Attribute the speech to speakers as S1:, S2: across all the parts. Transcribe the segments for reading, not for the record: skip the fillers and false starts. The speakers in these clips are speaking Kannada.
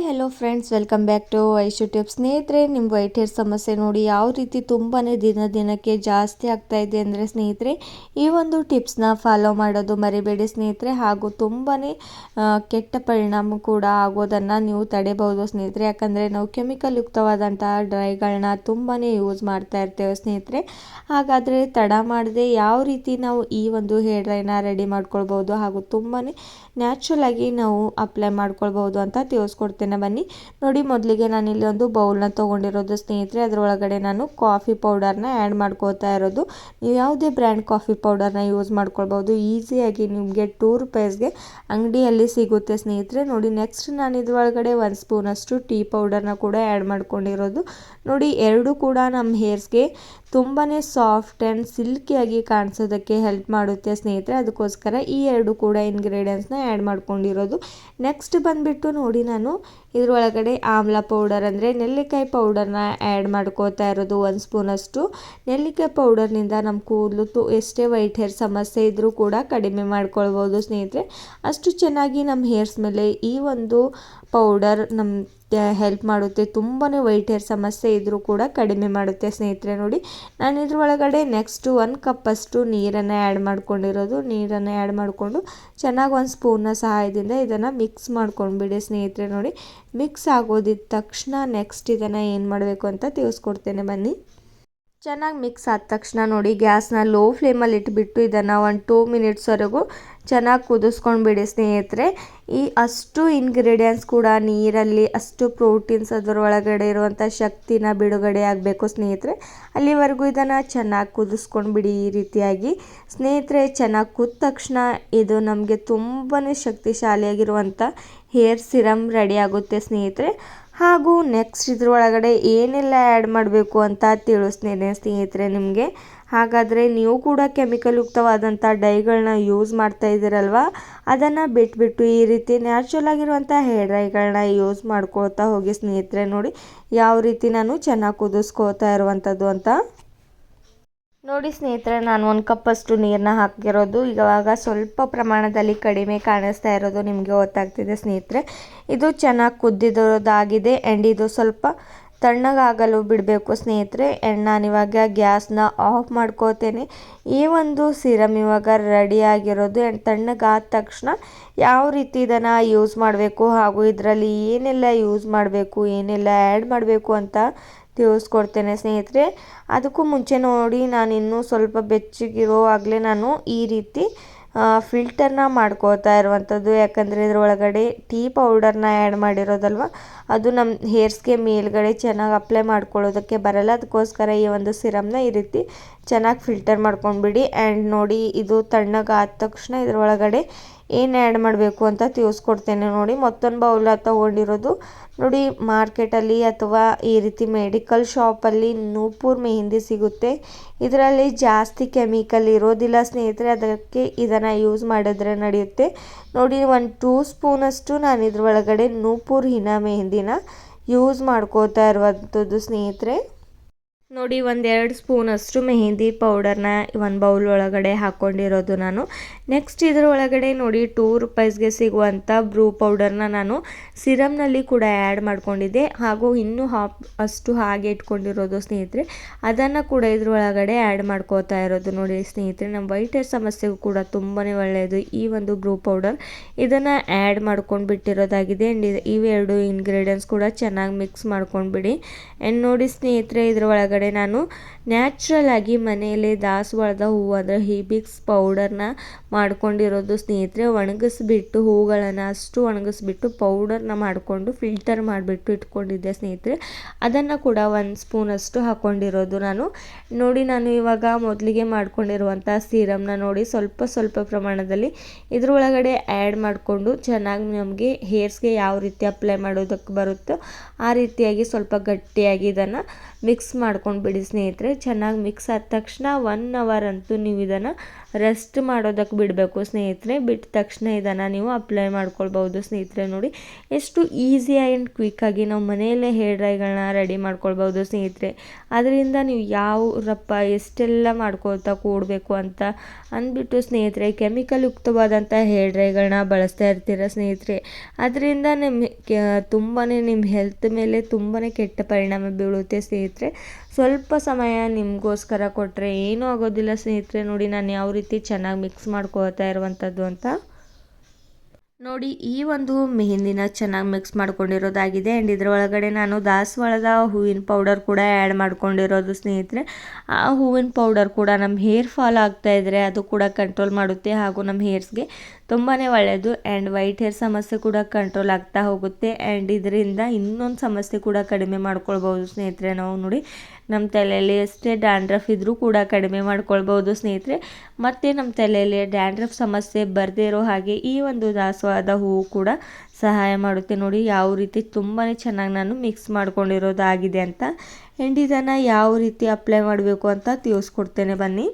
S1: Hello friends, welcome back to Aishu tips. ಸ್ನೇಹಿತರೆ, ನಿಮ್ಮ ವೈಟ್ ಹೇರ್ ಸಮಸ್ಯೆ ನೋಡಿ ಯಾವ ರೀತಿ ತುಂಬಾ ದಿನಕ್ಕೆ ಜಾಸ್ತಿ ಆಗ್ತಾ ಇದೆ ಅಂದರೆ ಸ್ನೇಹಿತರೆ, ಈ ಒಂದು ಟಿಪ್ಸ್ನ ಫಾಲೋ ಮಾಡೋದು ಮರಿಬೇಡಿ ಸ್ನೇಹಿತರೆ. ಹಾಗೂ ತುಂಬಾ ಕೆಟ್ಟ ಪರಿಣಾಮ ಕೂಡ ಆಗೋದನ್ನು ನೀವು ತಡೆಯಬಹುದು ಸ್ನೇಹಿತರೆ. ಯಾಕಂದರೆ ನಾವು ಕೆಮಿಕಲ್ ಯುಕ್ತವಾದಂತಹ ಡ್ರೈಗಳನ್ನ ತುಂಬಾ ಯೂಸ್ ಮಾಡ್ತಾ ಇರ್ತೇವೆ ಸ್ನೇಹಿತರೆ. ಹಾಗಾದರೆ ತಡ ಮಾಡದೆ ಯಾವ ರೀತಿ ನಾವು ಈ ಒಂದು ಹೇರ್ ಡ್ರೈನ ರೆಡಿ ಮಾಡ್ಕೊಳ್ಬೋದು ಹಾಗೂ ತುಂಬಾ ನ್ಯಾಚುರಲ್ ಆಗಿ ನಾವು ಅಪ್ಲೈ ಮಾಡ್ಕೊಳ್ಬೋದು ಅಂತ ತಿಳಿಸ್ಕೊಡ್ತೇನೆ ಬನ್ನಿ. ನೋಡಿ, ಮೊದಲಿಗೆ ನಾನು ಇಲ್ಲಿ ಒಂದು ಬೌಲ್ನ ತೊಗೊಂಡಿರೋದು ಸ್ನೇಹಿತರೆ. ಅದರೊಳಗಡೆ ನಾನು ಕಾಫಿ ಪೌಡರ್ನ ಆ್ಯಡ್ ಮಾಡ್ಕೋತಾ ಇರೋದು. ನೀವು ಯಾವುದೇ ಬ್ರ್ಯಾಂಡ್ ಕಾಫಿ ಪೌಡರ್ನ ಯೂಸ್ ಮಾಡ್ಕೊಳ್ಬೋದು. ಈಸಿಯಾಗಿ ನಿಮಗೆ ₹2ಗೆ ಅಂಗಡಿಯಲ್ಲಿ ಸಿಗುತ್ತೆ ಸ್ನೇಹಿತರೆ. ನೋಡಿ, ನೆಕ್ಸ್ಟ್ ನಾನು ಇದರೊಳಗಡೆ 1 ಸ್ಪೂನಷ್ಟು ಟೀ ಪೌಡರ್ನ ಕೂಡ ಆ್ಯಡ್ ಮಾಡ್ಕೊಂಡಿರೋದು. ನೋಡಿ, ಎರಡು ಕೂಡ ನಮ್ಮ ಹೇರ್ಸ್ಗೆ ತುಂಬಾ ಸಾಫ್ಟ್ ಆ್ಯಂಡ್ ಸಿಲ್ಕಿಯಾಗಿ ಕಾಣಿಸೋದಕ್ಕೆ ಹೆಲ್ಪ್ ಮಾಡುತ್ತೆ ಸ್ನೇಹಿತರೆ. ಅದಕ್ಕೋಸ್ಕರ ಈ ಎರಡು ಕೂಡ ಇಂಗ್ರೀಡಿಯೆಂಟ್ಸ್ನ ಆ್ಯಡ್ ಮಾಡ್ಕೊಂಡಿರೋದು. ನೆಕ್ಸ್ಟ್ ಬಂದುಬಿಟ್ಟು ನೋಡಿ, ನಾನು ಇದರೊಳಗಡೆ ಆಮ್ಲ ಪೌಡರ್ ಅಂದರೆ ನೆಲ್ಲಿಕಾಯಿ ಪೌಡರ್ನ ಆ್ಯಡ್ ಮಾಡ್ಕೋತಾ ಇರೋದು 1 ಸ್ಪೂನಷ್ಟು. ನೆಲ್ಲಿಕಾಯಿ ಪೌಡರ್ನಿಂದ ನಮ್ಮ ಕೂದಲು ಎಷ್ಟೇ ವೈಟ್ ಹೇರ್ ಸಮಸ್ಯೆ ಇದ್ದರೂ ಕೂಡ ಕಡಿಮೆ ಮಾಡ್ಕೊಳ್ಬೋದು ಸ್ನೇಹಿತರೆ. ಅಷ್ಟು ಚೆನ್ನಾಗಿ ನಮ್ಮ ಹೇರ್ಸ್ ಮೇಲೆ ಈ ಒಂದು ಪೌಡರ್ ನಮ್ಮ ಹೆಲ್ಪ್ ಮಾಡುತ್ತೆ. ತುಂಬಾ ವೈಟ್ ಹೇರ್ ಸಮಸ್ಯೆ ಇದ್ದರೂ ಕೂಡ ಕಡಿಮೆ ಮಾಡುತ್ತೆ ಸ್ನೇಹಿತರೆ. ನೋಡಿ, ನಾನು ಇದ್ರೊಳಗಡೆ ನೆಕ್ಸ್ಟ್ 1 ಕಪ್ಪಷ್ಟು ನೀರನ್ನು ಆ್ಯಡ್ ಮಾಡ್ಕೊಂಡಿರೋದು. ನೀರನ್ನು ಆ್ಯಡ್ ಮಾಡಿಕೊಂಡು ಚೆನ್ನಾಗಿ 1 ಸ್ಪೂನ್ನ ಸಹಾಯದಿಂದ ಇದನ್ನು ಮಿಕ್ಸ್ ಮಾಡ್ಕೊಂಡ್ಬಿಡಿ ಸ್ನೇಹಿತರೆ. ನೋಡಿ, ಮಿಕ್ಸ್ ಆಗೋದಿದ್ದ ತಕ್ಷಣ ನೆಕ್ಸ್ಟ್ ಇದನ್ನು ಏನು ಮಾಡಬೇಕು ಅಂತ ತಿಳಿಸ್ಕೊಡ್ತೇನೆ ಬನ್ನಿ. ಚೆನ್ನಾಗಿ ಮಿಕ್ಸ್ ಆದ ತಕ್ಷಣ ನೋಡಿ, ಗ್ಯಾಸ್ನ ಲೋ ಫ್ಲೇಮಲ್ಲಿ ಇಟ್ಬಿಟ್ಟು ಇದನ್ನು 1-2 ಮಿನಿಟ್ಸ್ವರೆಗೂ ಚೆನ್ನಾಗಿ ಕುದಿಸ್ಕೊಂಡ್ಬಿಡಿ ಸ್ನೇಹಿತರೆ. ಈ ಅಷ್ಟು ಇಂಗ್ರೀಡಿಯೆಂಟ್ಸ್ ಕೂಡ ನೀರಲ್ಲಿ ಅಷ್ಟು ಪ್ರೋಟೀನ್ಸ್ ಅದರೊಳಗಡೆ ಇರುವಂಥ ಶಕ್ತಿನ ಬಿಡುಗಡೆ ಆಗಬೇಕು ಸ್ನೇಹಿತರೆ. ಅಲ್ಲಿವರೆಗೂ ಇದನ್ನು ಚೆನ್ನಾಗಿ ಕುದಿಸ್ಕೊಂಡ್ಬಿಡಿ ಈ ರೀತಿಯಾಗಿ ಸ್ನೇಹಿತರೆ. ಚೆನ್ನಾಗಿ ಕುದ್ದ ತಕ್ಷಣ ಇದು ನಮಗೆ ತುಂಬಾ ಶಕ್ತಿಶಾಲಿಯಾಗಿರುವಂಥ ಹೇರ್ ಸಿರಮ್ ರೆಡಿ ಆಗುತ್ತೆ ಸ್ನೇಹಿತರೆ. ಹಾಗೂ ನೆಕ್ಸ್ಟ್ ಇದ್ರೊಳಗಡೆ ಏನೆಲ್ಲ ಆ್ಯಡ್ ಮಾಡಬೇಕು ಅಂತ ತಿಳಿಸ್ತೇನೆ ಸ್ನೇಹಿತರೆ ನಿಮಗೆ. ಹಾಗಾದರೆ ನೀವು ಕೂಡ ಕೆಮಿಕಲ್ ಯುಕ್ತವಾದಂಥ ಡೈಗಳನ್ನ ಯೂಸ್ ಮಾಡ್ತಾ ಇದ್ದೀರಲ್ವ, ಅದನ್ನು ಬಿಟ್ಬಿಟ್ಟು ಈ ರೀತಿ ನ್ಯಾಚುರಲ್ ಆಗಿರುವಂಥ ಹೇರ್ ಡೈಗಳನ್ನ ಯೂಸ್ ಮಾಡ್ಕೊಳ್ತಾ ಹೋಗಿ ಸ್ನೇಹಿತರೆ. ನೋಡಿ ಯಾವ ರೀತಿ ನಾನು ಚೆನ್ನಾಗಿ ಕುದಿಸ್ಕೋತಾ ಇರುವಂಥದ್ದು ಅಂತ. ನೋಡಿ ಸ್ನೇಹಿತರೆ, ನಾನು 1 ಕಪ್ಪಷ್ಟು ನೀರನ್ನ ಹಾಕಿರೋದು. ಇವಾಗ ಸ್ವಲ್ಪ ಪ್ರಮಾಣದಲ್ಲಿ ಕಡಿಮೆ ಕಾಣಿಸ್ತಾ ಇರೋದು ನಿಮಗೆ ಗೊತ್ತಾಗ್ತಿದೆ ಸ್ನೇಹಿತರೆ. ಇದು ಚೆನ್ನಾಗಿ ಕುದ್ದಿರೋದಾಗಿದೆ ಆ್ಯಂಡ್ ಇದು ಸ್ವಲ್ಪ ತಣ್ಣಗಾಗಲು ಬಿಡಬೇಕು ಸ್ನೇಹಿತರೆ. ಆ್ಯಂಡ್ ನಾನಿವಾಗ ಗ್ಯಾಸ್ನ ಆಫ್ ಮಾಡ್ಕೋತೇನೆ. ಈ ಒಂದು ಸಿರಮ್ ಇವಾಗ ರೆಡಿ ಆಗಿರೋದು. ಆ್ಯಂಡ್ ತಣ್ಣಗಾದ ತಕ್ಷಣ ಯಾವ ರೀತಿ ಇದನ್ನು ಯೂಸ್ ಮಾಡಬೇಕು ಹಾಗೂ ಇದರಲ್ಲಿ ಏನೆಲ್ಲ ಯೂಸ್ ಮಾಡಬೇಕು, ಏನೆಲ್ಲ ಆ್ಯಡ್ ಮಾಡಬೇಕು ಅಂತ ತಿಳಿಸ್ಕೊಡ್ತೇನೆ ಸ್ನೇಹಿತರೆ. ಅದಕ್ಕೂ ಮುಂಚೆ ನೋಡಿ, ನಾನು ಇನ್ನೂ ಸ್ವಲ್ಪ ಬೆಚ್ಚಗಿರುವಾಗಲೇ ನಾನು ಈ ರೀತಿ ಫಿಲ್ಟರ್ನ ಮಾಡ್ಕೋತಾ ಇರುವಂಥದ್ದು. ಯಾಕಂದರೆ ಇದರೊಳಗಡೆ ಟೀ ಪೌಡರ್ನ ಆ್ಯಡ್ ಮಾಡಿರೋದಲ್ವ, ಅದು ನಮ್ಮ ಹೇರ್ಸ್ಗೆ ಮೇಲ್ಗಡೆ ಚೆನ್ನಾಗಿ ಅಪ್ಲೈ ಮಾಡ್ಕೊಳ್ಳೋದಕ್ಕೆ ಬರಲ್ಲ. ಅದಕ್ಕೋಸ್ಕರ ಈ ಒಂದು ಸಿರಮ್ನ ಈ ರೀತಿ ಚೆನ್ನಾಗಿ ಫಿಲ್ಟರ್ ಮಾಡ್ಕೊಂಡ್ಬಿಡಿ. ಆ್ಯಂಡ್ ನೋಡಿ, ಇದು ತಣ್ಣಗಾದ ತಕ್ಷಣ ಇದರೊಳಗಡೆ ಏನು ಆ್ಯಡ್ ಮಾಡಬೇಕು ಅಂತ ತಿಳಿಸ್ಕೊಡ್ತೇನೆ. ನೋಡಿ, ಮತ್ತೊಂದು ಬೌಲ ತೊಗೊಂಡಿರೋದು. ನೋಡಿ, ಮಾರ್ಕೆಟಲ್ಲಿ ಅಥವಾ ಈ ರೀತಿ ಮೆಡಿಕಲ್ ಶಾಪಲ್ಲಿ ನೂಪುರ್ ಮೆಹಂದಿ ಸಿಗುತ್ತೆ. ಇದರಲ್ಲಿ ಜಾಸ್ತಿ ಕೆಮಿಕಲ್ ಇರೋದಿಲ್ಲ ಸ್ನೇಹಿತರೆ. ಅದಕ್ಕೆ ಇದನ್ನು ಯೂಸ್ ಮಾಡಿದ್ರೆ ನಡೆಯುತ್ತೆ. ನೋಡಿ, 1-2 ಸ್ಪೂನಷ್ಟು ನಾನು ಇದ್ರೊಳಗಡೆ ನೂಪುರ್ ಹಿನಾ ಮೆಹಂದಿನ ಯೂಸ್ ಮಾಡ್ಕೋತಾ ಇರುವಂಥದ್ದು ಸ್ನೇಹಿತರೆ. ನೋಡಿ, 1-2 ಸ್ಪೂನಷ್ಟು ಮೆಹಂದಿ ಪೌಡರ್ನ 1 ಬೌಲ್ ಒಳಗಡೆ ಹಾಕ್ಕೊಂಡಿರೋದು ನಾನು. ನೆಕ್ಸ್ಟ್ ಇದರೊಳಗಡೆ ನೋಡಿ, ₹2ಗೆ ಸಿಗುವಂಥ ಬ್ರೂ ಪೌಡರ್ನ ನಾನು ಸಿರಮ್ನಲ್ಲಿ ಕೂಡ ಆ್ಯಡ್ ಮಾಡ್ಕೊಂಡಿದ್ದೆ. ಹಾಗೂ ಇನ್ನೂ ಅಷ್ಟು ಹಾಗೆ ಇಟ್ಕೊಂಡಿರೋದು ಸ್ನೇಹಿತರೆ. ಅದನ್ನು ಕೂಡ ಇದರೊಳಗಡೆ ಆ್ಯಡ್ ಮಾಡ್ಕೋತಾ ಇರೋದು. ನೋಡಿ ಸ್ನೇಹಿತರೆ, ನಮ್ಮ ವೈಟ್ ಹೇರ್ ಸಮಸ್ಯೆಗೂ ಕೂಡ ತುಂಬಾ ಒಳ್ಳೆಯದು ಈ ಒಂದು ಬ್ರೂ ಪೌಡರ್. ಇದನ್ನು ಆ್ಯಡ್ ಮಾಡ್ಕೊಂಡು ಬಿಟ್ಟಿರೋದಾಗಿದೆ. ಆ್ಯಂಡ್ ಇವೆರಡು ಇಂಗ್ರೀಡಿಯೆಂಟ್ಸ್ ಕೂಡ ಚೆನ್ನಾಗಿ ಮಿಕ್ಸ್ ಮಾಡ್ಕೊಂಡ್ಬಿಡಿ. ಆ್ಯಂಡ್ ನೋಡಿ ಸ್ನೇಹಿತರೆ, ಇದರೊಳಗಡೆ ನಾನು ನ್ಯಾಚುರಲ್ ಆಗಿ ಮನೆಯಲ್ಲೇ ದಾಸವಾಳದ ಹೂವು ಅಂದರೆ ಹಿಬಿಕ್ಸ್ ಪೌಡರ್ನ ಮಾಡ್ಕೊಂಡಿರೋದು ಸ್ನೇಹಿತರೆ. ಒಣಗಿಸ್ಬಿಟ್ಟು ಹೂಗಳನ್ನು ಅಷ್ಟು ಒಣಗಿಸ್ಬಿಟ್ಟು ಪೌಡರ್ನ ಮಾಡಿಕೊಂಡು ಫಿಲ್ಟರ್ ಮಾಡಿಬಿಟ್ಟು ಇಟ್ಕೊಂಡಿದ್ದೆ ಸ್ನೇಹಿತರೆ. ಅದನ್ನು ಕೂಡ 1 ಸ್ಪೂನಷ್ಟು ಹಾಕ್ಕೊಂಡಿರೋದು ನಾನು. ನೋಡಿ, ನಾನು ಇವಾಗ ಮೊದಲಿಗೆ ಮಾಡ್ಕೊಂಡಿರುವಂಥ ಸಿರಮ್ನ ನೋಡಿ ಸ್ವಲ್ಪ ಪ್ರಮಾಣದಲ್ಲಿ ಇದರೊಳಗಡೆ ಆ್ಯಡ್ ಮಾಡಿಕೊಂಡು ಚೆನ್ನಾಗಿ ನಮಗೆ ಹೇರ್ಸ್ಗೆ ಯಾವ ರೀತಿ ಅಪ್ಲೈ ಮಾಡೋದಕ್ಕೆ ಬರುತ್ತೋ ಆ ರೀತಿಯಾಗಿ ಸ್ವಲ್ಪ ಗಟ್ಟಿಯಾಗಿ ಇದನ್ನು ಮಿಕ್ಸ್ ಮಾಡ್ಕೊಂಡು ಬಿಡಿ ಸ್ನೇಹಿತರೆ. ಚೆನ್ನಾಗಿ ಮಿಕ್ಸ್ ಆದ ತಕ್ಷಣ 1 ಅವರ್ ಅಂತೂ ನೀವು ಇದನ್ನು ರೆಸ್ಟ್ ಮಾಡೋದಕ್ಕೆ ಬಿಡಬೇಕು ಸ್ನೇಹಿತರೆ. ಬಿಟ್ಟ ತಕ್ಷಣ ಇದನ್ನು ನೀವು ಅಪ್ಲೈ ಮಾಡ್ಕೊಳ್ಬೋದು ಸ್ನೇಹಿತರೆ. ನೋಡಿ ಎಷ್ಟು ಈಸಿ ಆ್ಯಂಡ್ ಕ್ವಿಕ್ಕಾಗಿ ನಾವು ಮನೆಯಲ್ಲೇ ಹೇರ್ ಡ್ರೈಗಳನ್ನ ರೆಡಿ ಮಾಡ್ಕೊಳ್ಬೋದು ಸ್ನೇಹಿತರೆ. ಅದರಿಂದ ನೀವು ಯಾವರಪ್ಪ ಎಷ್ಟೆಲ್ಲ ಮಾಡ್ಕೊಳ್ತಾ ಕೂಡಬೇಕು ಅಂತ ಅಂದ್ಬಿಟ್ಟು ಸ್ನೇಹಿತರೆ ಕೆಮಿಕಲ್ ಯುಕ್ತವಾದಂಥ ಹೇರ್ ಡ್ರೈಗಳನ್ನ ಬಳಸ್ತಾ ಇರ್ತೀರ ಸ್ನೇಹಿತರೆ. ಅದರಿಂದ ತುಂಬಾ ನಿಮ್ಮ ಹೆಲ್ತ್ ಮೇಲೆ ತುಂಬಾ ಕೆಟ್ಟ ಪರಿಣಾಮ ಬೀಳುತ್ತೆ ಸ್ನೇಹಿತರೆ. ಸ್ವಲ್ಪ ಸಮಯ ನಿಮಗೋಸ್ಕರ ಕೊಟ್ಟರೆ ಏನೂ ಆಗೋದಿಲ್ಲ ಸ್ನೇಹಿತರೆ. ನೋಡಿ ನಾನು ಯಾವ ರೀತಿ ಚೆನ್ನಾಗಿ ಮಿಕ್ಸ್ ಮಾಡ್ಕೊಳ್ತಾ ಇರುವಂಥದ್ದು ಅಂತ. ನೋಡಿ ಈ ಒಂದು ಮೆಹಂದಿನ ಚೆನ್ನಾಗಿ ಮಿಕ್ಸ್ ಮಾಡ್ಕೊಂಡಿರೋದಾಗಿದೆ. ಆ್ಯಂಡ್ ಇದರ ಒಳಗಡೆ ನಾನು ದಾಸವಾಳದ ಹೂವಿನ ಪೌಡರ್ ಕೂಡ ಆ್ಯಡ್ ಮಾಡ್ಕೊಂಡಿರೋದು ಸ್ನೇಹಿತರೆ. ಆ ಹೂವಿನ ಪೌಡರ್ ಕೂಡ ನಮ್ಮ ಹೇರ್ ಫಾಲ್ ಆಗ್ತಾಯಿದ್ರೆ ಅದು ಕೂಡ ಕಂಟ್ರೋಲ್ ಮಾಡುತ್ತೆ, ಹಾಗೂ ನಮ್ಮ ಹೇರ್ಸ್ಗೆ ತುಂಬಾ ಒಳ್ಳೆಯದು. ಆ್ಯಂಡ್ ವೈಟ್ ಹೇರ್ ಸಮಸ್ಯೆ ಕೂಡ ಕಂಟ್ರೋಲ್ ಆಗ್ತಾ ಹೋಗುತ್ತೆ. ಆ್ಯಂಡ್ ಇದರಿಂದ ಇನ್ನೊಂದು ಸಮಸ್ಯೆ ಕೂಡ ಕಡಿಮೆ ಮಾಡ್ಕೊಳ್ಬೋದು ಸ್ನೇಹಿತರೆ. ನಾವು ನೋಡಿ ನಮ್ಮ ತಲೆಯಲ್ಲಿ ಎಷ್ಟೇ ಡ್ಯಾಂಡ್ರಫ್ ಇದ್ದರೂ ಕೂಡ ಕಡಿಮೆ ಮಾಡ್ಕೊಳ್ಬೋದು ಸ್ನೇಹಿತರೆ. ಮತ್ತು ನಮ್ಮ ತಲೆಯಲ್ಲಿ ಡ್ಯಾಂಡ್ರಫ್ ಸಮಸ್ಯೆ ಬರದೇ ಇರೋ ಹಾಗೆ ಈ ಒಂದು ದಾಸವಾಳದ ಹೂವು ಕೂಡ ಸಹಾಯ ಮಾಡುತ್ತೆ. ನೋಡಿ ಯಾವ ರೀತಿ ತುಂಬಾ ಚೆನ್ನಾಗಿ ನಾನು ಮಿಕ್ಸ್ ಮಾಡ್ಕೊಂಡಿರೋದಾಗಿದೆ ಅಂತ. ಆ್ಯಂಡ್ ಇದನ್ನು ಯಾವ ರೀತಿ ಅಪ್ಲೈ ಮಾಡಬೇಕು ಅಂತ ತಿಳಿಸ್ಕೊಡ್ತೇನೆ ಬನ್ನಿ.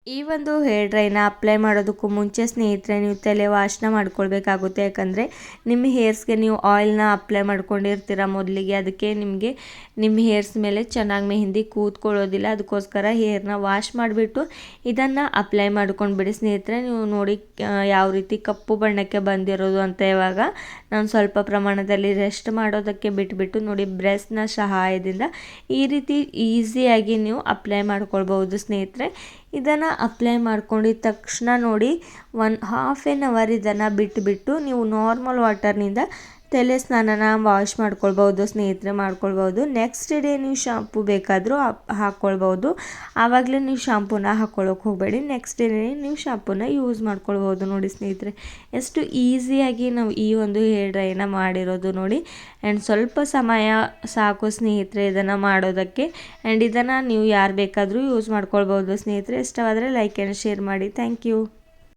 S1: ಈ ಒಂದು ಹೇರ್ ಡ್ರೈನ ಅಪ್ಲೈ ಮಾಡೋದಕ್ಕೂ ಮುಂಚೆ ಸ್ನೇಹಿತರೆ ನೀವು ತಲೆ ವಾಶನ ಮಾಡ್ಕೊಳ್ಬೇಕಾಗುತ್ತೆ. ಯಾಕಂದರೆ ನಿಮ್ಮ ಹೇರ್ಸ್ಗೆ ನೀವು ಆಯಿಲ್ನ ಅಪ್ಲೈ ಮಾಡ್ಕೊಂಡಿರ್ತೀರ ಮೊದಲಿಗೆ, ಅದಕ್ಕೆ ನಿಮಗೆ ನಿಮ್ಮ ಹೇರ್ಸ್ ಮೇಲೆ ಚೆನ್ನಾಗಿ ಮೆಹಂದಿ ಕೂತ್ಕೊಳ್ಳೋದಿಲ್ಲ. ಅದಕ್ಕೋಸ್ಕರ ಹೇರ್ನ ವಾಶ್ ಮಾಡಿಬಿಟ್ಟು ಇದನ್ನು ಅಪ್ಲೈ ಮಾಡ್ಕೊಂಡ್ಬಿಡಿ ಸ್ನೇಹಿತರೆ. ನೀವು ನೋಡಿ ಯಾವ ರೀತಿ ಕಪ್ಪು ಬಣ್ಣಕ್ಕೆ ಬಂದಿರೋದು ಅಂತ. ಇವಾಗ ನಾನು ಸ್ವಲ್ಪ ಪ್ರಮಾಣದಲ್ಲಿ ರೆಸ್ಟ್ ಮಾಡೋದಕ್ಕೆ ಬಿಟ್ಬಿಟ್ಟು ನೋಡಿ ಬ್ರಷ್ನ ಸಹಾಯದಿಂದ ಈ ರೀತಿ ಈಸಿಯಾಗಿ ನೀವು ಅಪ್ಲೈ ಮಾಡ್ಕೊಳ್ಬೋದು ಸ್ನೇಹಿತರೆ. ಇದನ್ನು ಅಪ್ಲೈ ಮಾಡ್ಕೊಂಡಿದ್ದ ತಕ್ಷಣ ನೋಡಿ 1/2 an hour ಇದನ್ನು ಬಿಟ್ಟುಬಿಟ್ಟು ನೀವು ನಾರ್ಮಲ್ ವಾಟರ್ನಿಂದ ತಲೆ ಸ್ನಾನನ ವಾಶ್ ಮಾಡ್ಕೊಳ್ಬೋದು ಸ್ನೇಹಿತರೆ, ಮಾಡ್ಕೊಳ್ಬೋದು. ನೆಕ್ಸ್ಟ್ ಡೇ ನೀವು ಶಾಂಪು ಬೇಕಾದರೂ ಹಾಕ್ಕೊಳ್ಬೋದು. ಆವಾಗಲೇ ನೀವು ಶಾಂಪೂನ ಹಾಕ್ಕೊಳ್ಳೋಕೆ ಹೋಗಬೇಡಿ. ನೆಕ್ಸ್ಟ್ ಡೇ ನೀವು ಶಾಂಪೂನ ಯೂಸ್ ಮಾಡ್ಕೊಳ್ಬೋದು. ನೋಡಿ ಸ್ನೇಹಿತರೆ ಎಷ್ಟು ಈಸಿಯಾಗಿ ನಾವು ಈ ಒಂದು ಹೇರ್ ಡ್ರೈನ ಮಾಡಿರೋದು ನೋಡಿ. ಆ್ಯಂಡ್ ಸ್ವಲ್ಪ ಸಮಯ ಸಾಕು ಸ್ನೇಹಿತರೆ ಇದನ್ನು ಮಾಡೋದಕ್ಕೆ. ಆ್ಯಂಡ್ ಇದನ್ನು ನೀವು ಯಾರು ಬೇಕಾದರೂ ಯೂಸ್ ಮಾಡ್ಕೊಳ್ಬೋದು ಸ್ನೇಹಿತರೆ. ಇಷ್ಟವಾದರೆ ಲೈಕ್ ಆ್ಯಂಡ್ ಶೇರ್ ಮಾಡಿ. Thank you.